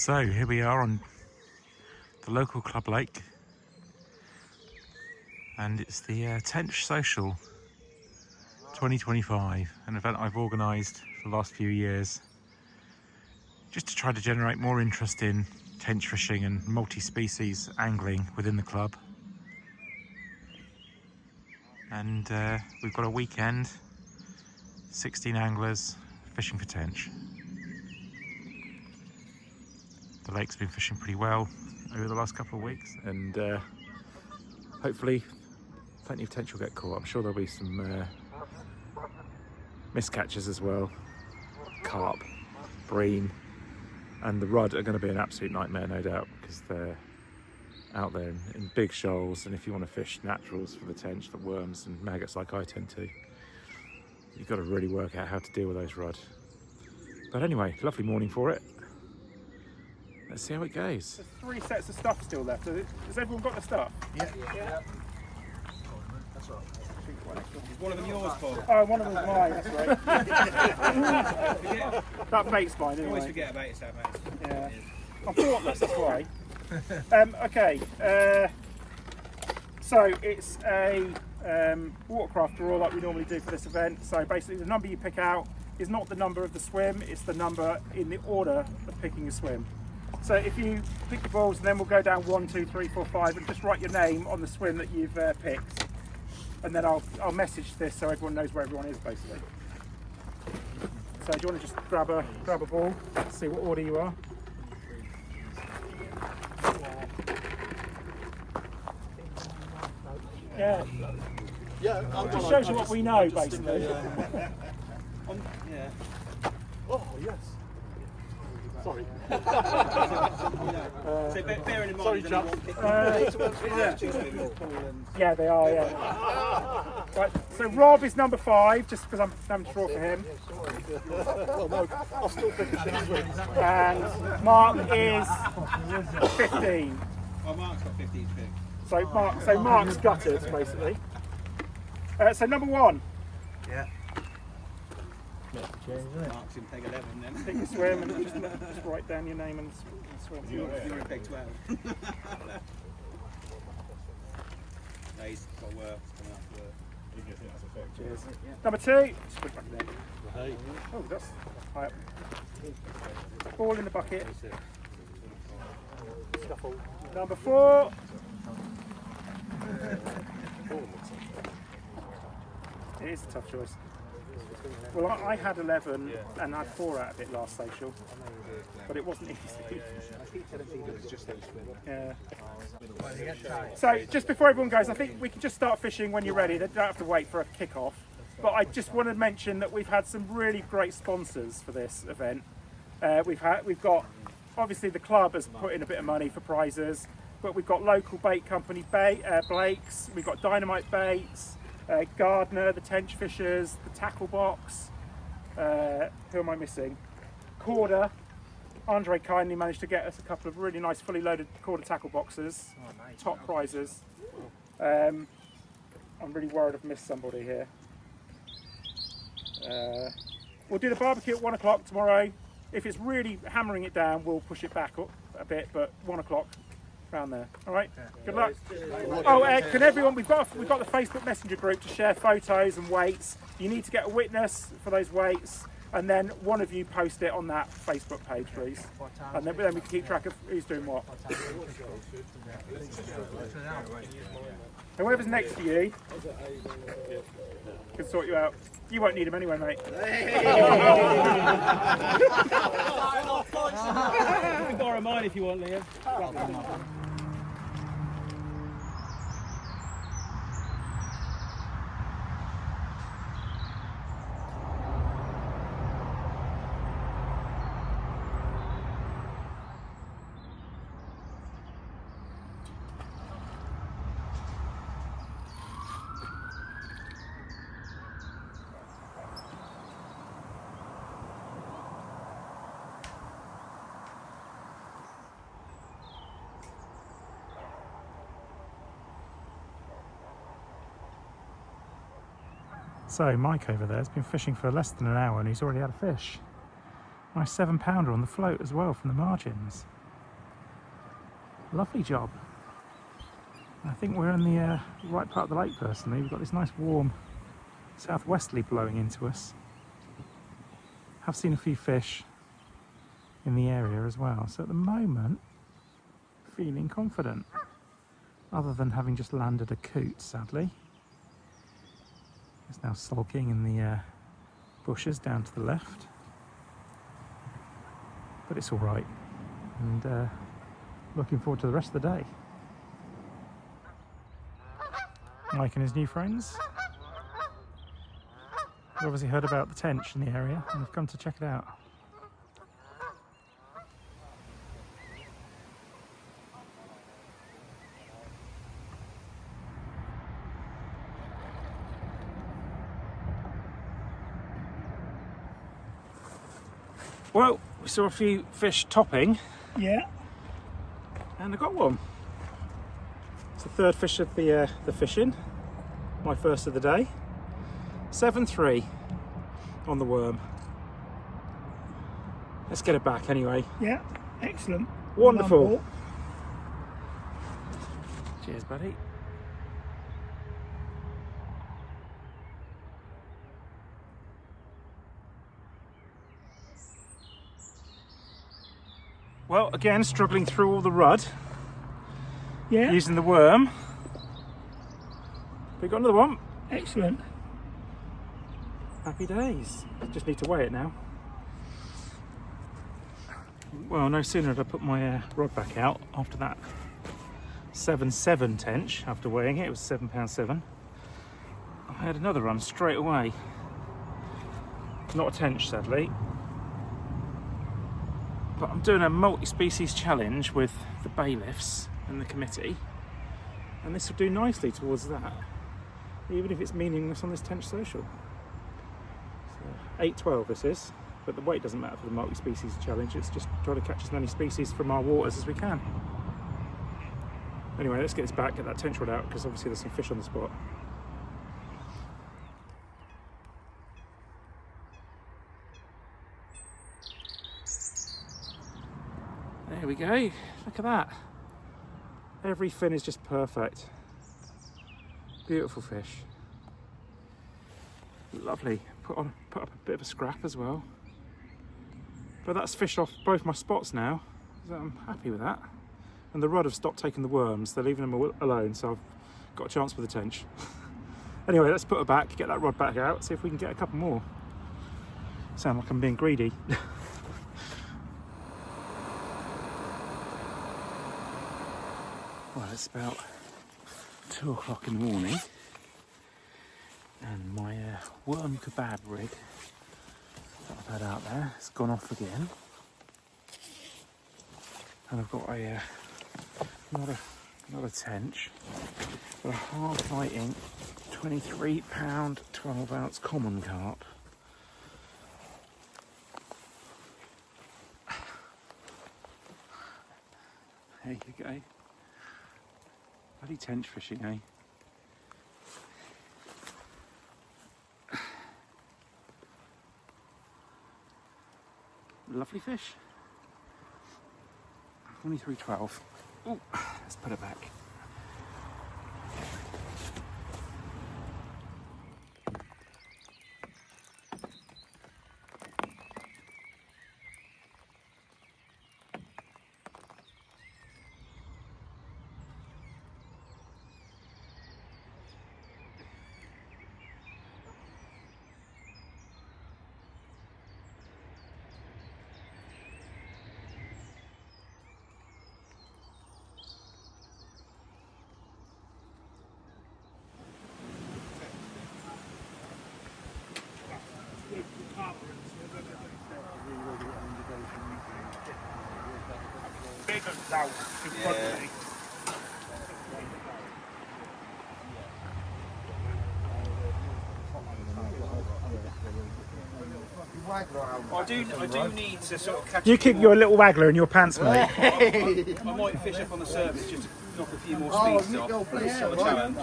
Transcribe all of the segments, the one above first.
So here we are on the local club lake, and it's the Tench Social 2025, an event I've organised for the last few years just to try to generate more interest in tench fishing and multi-species angling within the club. And we've got a weekend, 16 anglers fishing for tench. The lake's been fishing pretty well over the last couple of weeks, and hopefully plenty of tench will get caught. I'm sure there'll be some miscatches as well. Carp, bream, and the rudd are going to be an absolute nightmare, no doubt, because they're out there in big shoals, and if you want to fish naturals for the tench, the worms and maggots like I tend to, you've got to really work out how to deal with those rudd. But anyway, lovely morning for it. Let's see how it goes. There's 3 sets of stuff still left. Has everyone got the stuff? Yeah. That's right. Is one of them yours, Paul? Oh, one of them's mine, that's right. That mate's mine anyway. Always forget about yourself, mate. Yeah. I'm thoughtless, that's why. Okay, so it's a watercraft draw like we normally do for this event. So basically the number you pick out is not the number of the swim, it's the number in the order of picking a swim. So if you pick the balls, and then we'll go down 1, 2, 3, 4, 5, and just write your name on the swim that you've picked, and then I'll message this so everyone knows where everyone is basically. So do you want to just grab a ball, see what order you are? Yeah. Yeah. It just shows you what we know basically. Yeah. Oh yes. Sorry. So bearing in mind, Sorry, there's chaps. only one Yeah, they are, yeah. Right, so Rob is number 5, just because I'm having to draw for him. Well, no, I'll still pick a shit swim. And Mark is 15. Oh, Mark's got 15 to pick. So Mark's gutted, basically. So number 1, Yeah. Mark's in peg 11 then. pick your swim and just write down your name and swim. You're in peg 12. No, he's got work. He's coming up to work. Cheers. Number 2, just put it back there. Oh, that's high up. Ball in the bucket. Number 4. It is a tough choice. Well, I had 11 and I had 4 out of it last social, but it wasn't easy. Yeah. So just before everyone goes, I think we can just start fishing when you're ready. They don't have to wait for a kick-off. But I just want to mention that we've had some really great sponsors for this event. We've got, obviously the club has put in a bit of money for prizes, but we've got local bait company Blake's, we've got Dynamite baits, Gardner, the Tenchfishers, the tackle box. Who am I missing? Corda. Andre kindly managed to get us a couple of really nice fully loaded Corda tackle boxes. Oh, nice. Top prizes. I'm really worried I've missed somebody here. We'll do the barbecue at 1 o'clock tomorrow. If it's really hammering it down, we'll push it back up a bit, but 1 o'clock. Around there. All right. Good luck. Oh, can everyone? We've got the Facebook Messenger group to share photos and weights. You need to get a witness for those weights, and then one of you post it on that Facebook page, please. And then we can keep track of who's doing what. Whoever's next to you can sort you out. You won't need them anyway, mate. You can borrow mine if you want, Liam. So Mike over there has been fishing for less than an hour and he's already had a fish. Nice 7-pounder on the float as well from the margins. Lovely job. I think we're in the right part of the lake personally. We've got this nice warm southwesterly blowing into us. Have seen a few fish in the area as well. So at the moment, feeling confident. Other than having just landed a coot, sadly. It's now sulking in the bushes down to the left. But it's all right. And looking forward to the rest of the day. Mike and his new friends. We've obviously heard about the tench in the area and we've come to check it out. Well, we saw a few fish topping. Yeah. And I got one. It's the third fish of the fishing. My first of the day. 7.3 on the worm. Let's get it back anyway. Yeah, excellent. Wonderful. Cheers, buddy. Well, again, struggling through all the rud. Yeah. Using the worm. We got another one. Excellent. Happy days. Just need to weigh it now. Well, no sooner did I put my rod back out after that 7.7 tench. After weighing it, it was £7.7. I had another run straight away. Not a tench, sadly. But I'm doing a multi-species challenge with the bailiffs and the committee, and this will do nicely towards that, even if it's meaningless on this Tench Social. So 8.12 this is, but the weight doesn't matter for the multi-species challenge. It's just try to catch as many species from our waters as we can. Anyway, let's get this back, get that tench rod out, because obviously there's some fish on the spot. There we go, look at that. Every fin is just perfect. Beautiful fish. Lovely. Put up a bit of a scrap as well. But that's fished off both my spots now, so I'm happy with that. And the rod have stopped taking the worms, they're leaving them alone, so I've got a chance with the tench. Anyway, let's put her back, get that rod back out, see if we can get a couple more. Sound like I'm being greedy. Well, it's about 2 o'clock in the morning and my worm kebab rig that I've had out there has gone off again, and I've got a not a tench but a hard fighting 23-pound 12-ounce common carp. There you go. Bloody tench fishing, eh? Lovely fish. 23.12. Oh, let's put it back. Big and loud in front of me. I do need to sort of catch. You keep your little waggler in your pants, mate. I might fish up on the surface just to knock a few more speeds off. Sort of challenge.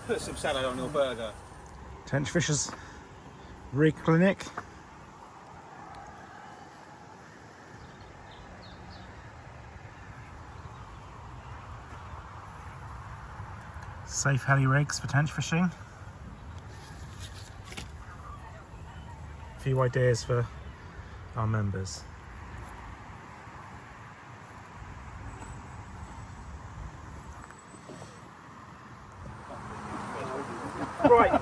Put some salad on your burger. Tenchfishers rig clinic. Safe heli rigs for tench fishing. A few ideas for our members. Right,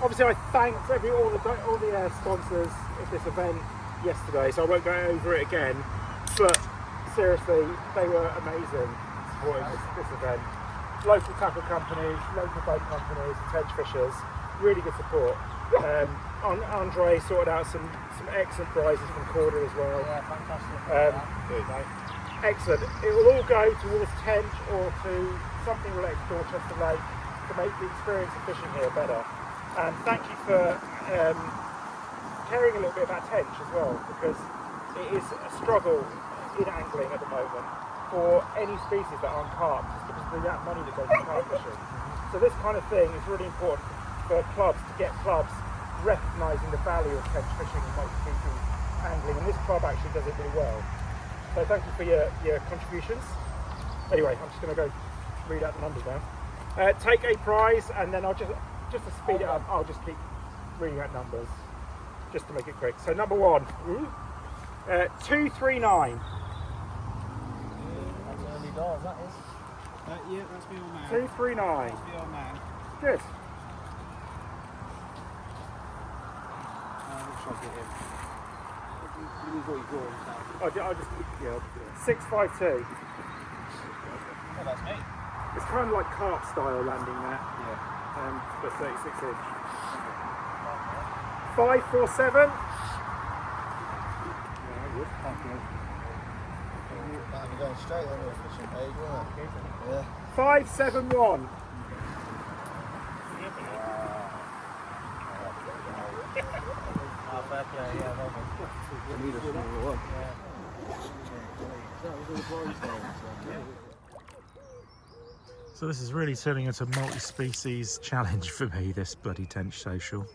obviously I thanked all the sponsors of this event yesterday, so I won't go over it again, but seriously, they were amazing supporting this event. Local tackle companies, local boat companies, Tenchfishers, really good support. Andre sorted out some excellent prizes from Corder as well. Yeah, fantastic. Good, mate. Excellent. It will all go towards Tench or to something related to Dorchester Lake to make the experience of fishing here better. And thank you for caring a little bit about Tench as well, because it is a struggle in angling at the moment for any species that aren't carp, just because of the amount of money that goes to carp fishing. So this kind of thing is really important for clubs, to get clubs recognising the value of tench fishing and multi-species angling, and this club actually does it really well. So thank you for your contributions. Anyway, I'm just going to go read out the numbers now. Take a prize, and then I'll just to speed it up, I'll just keep reading out numbers just to make it quick. So number one, 239. That's early doors, that is. Yeah, that's me on man. 239. That's me on man. Good. We'll try to get him. He's what he's drawing. I'll just, yeah, I'll do it. 652. Oh, that's me. It's kind of like carp style landing that, Yeah. for 36 inch. 547. That'd be going straight on the fishing page, wouldn't it? Yeah. 571. Oh, fair play, yeah, well done. I need a smaller one. So this is really turning into a multi-species challenge for me, this bloody Tench Social.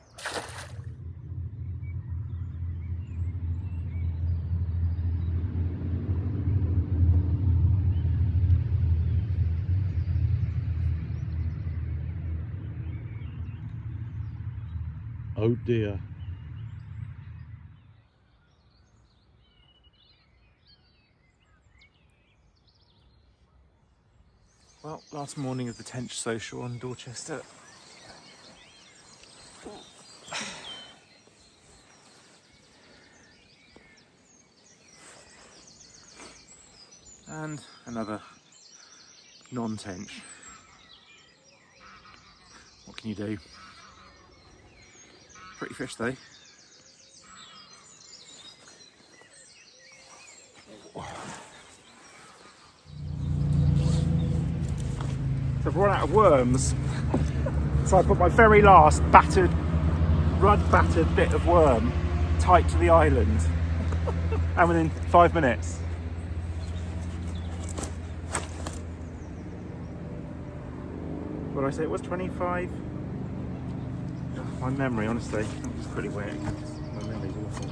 Oh dear. Well, last morning of the Tench Social on Dorchester. And another non-tench. What can you do? Pretty fish though. So I've run out of worms, so I put my very last rud-battered bit of worm tight to the island, and within 5 minutes. What did I say? It was 25. My memory, honestly, I'm just pretty weird. My memory's awful.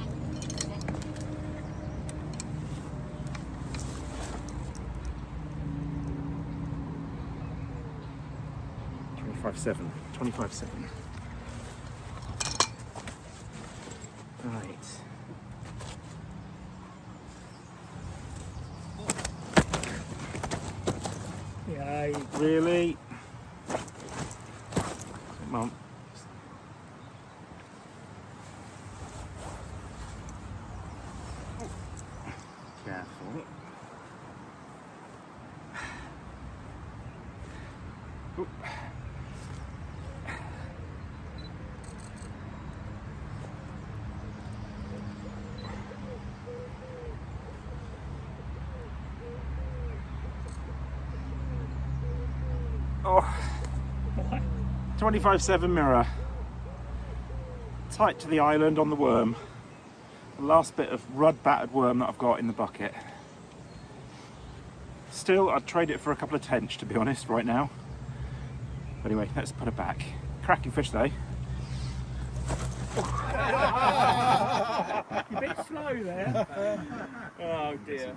$25.7. Right. Yeah, Really? Mum. Careful. Oop. Oh, 25.7 mirror. Tight to the island on the worm. The last bit of rud-battered worm that I've got in the bucket. Still, I'd trade it for a couple of tench, to be honest, right now. Anyway, let's put it back. Cracking fish though. You're a bit slow there. Oh dear.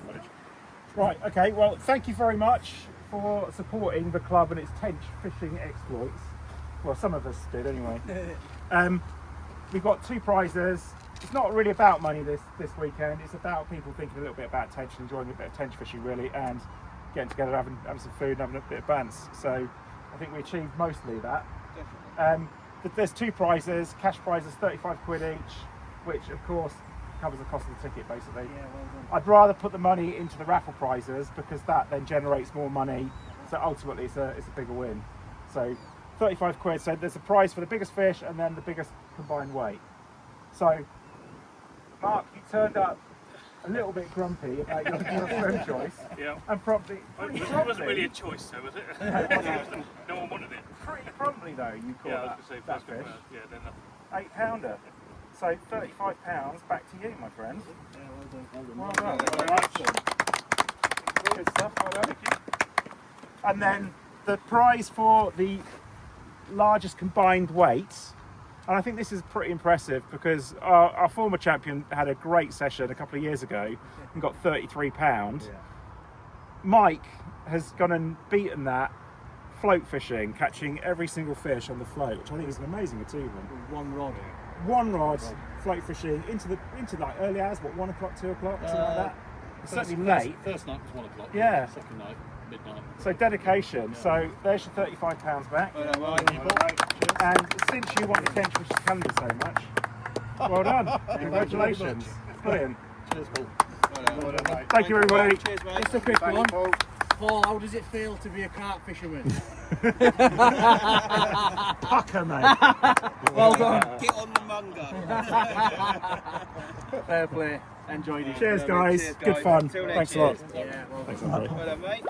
Right, okay, well, thank you very much for supporting the club and its tench fishing exploits. Well, some of us did anyway. We've got 2 prizes. It's not really about money this weekend. It's about people thinking a little bit about tench, enjoying a bit of tench fishing really, and getting together, having some food and having a bit of bants. So I think we achieved mostly that. But there's 2 prizes. Cash prizes, 35 quid each, which of course covers the cost of the ticket basically. Yeah, well done. I'd rather put the money into the raffle prizes because that then generates more money. So ultimately it's a bigger win. So 35 quid. So there's a prize for the biggest fish and then the biggest combined weight. So Mark, you turned up a little bit grumpy about your swim choice. Yeah. And promptly. It wasn't really a choice though, was it? No one wanted it. Pretty promptly though, you caught Yeah, I was going to say that first fish. Yeah, then 8-pounder. So £35 back to you, my friend. Yeah, well done. Well done. Very much. Good stuff. Well done. And then the prize for the largest combined weight. And I think this is pretty impressive because our former champion had a great session a couple of years ago and got £33. Yeah. Mike has gone and beaten that float fishing, catching every single fish on the float, which I think is an amazing achievement. One rod. One rod, float fishing into like early hours, what, 1 o'clock, 2 o'clock, something like that. It's certainly late. First night was 1 o'clock. Yeah. Second night, midnight. So dedication. So there's your £35 back. Well done, Mike. And since you want the Tenchfisher calendar so much, well done. Congratulations. Brilliant. Cheers, Paul. Well done. Well done, mate. Thank you, everybody. Cheers, mate. Just a quick Thank one. you, Paul. Paul, how does it feel to be a carp fisherman? Pucker, mate. Well done. Get on the munger. Fair play. Enjoyed it. Cheers, guys. Cheers, Good guys. fun. Till next Thanks a lot. Yeah, well done. Thanks a lot. Well done, mate.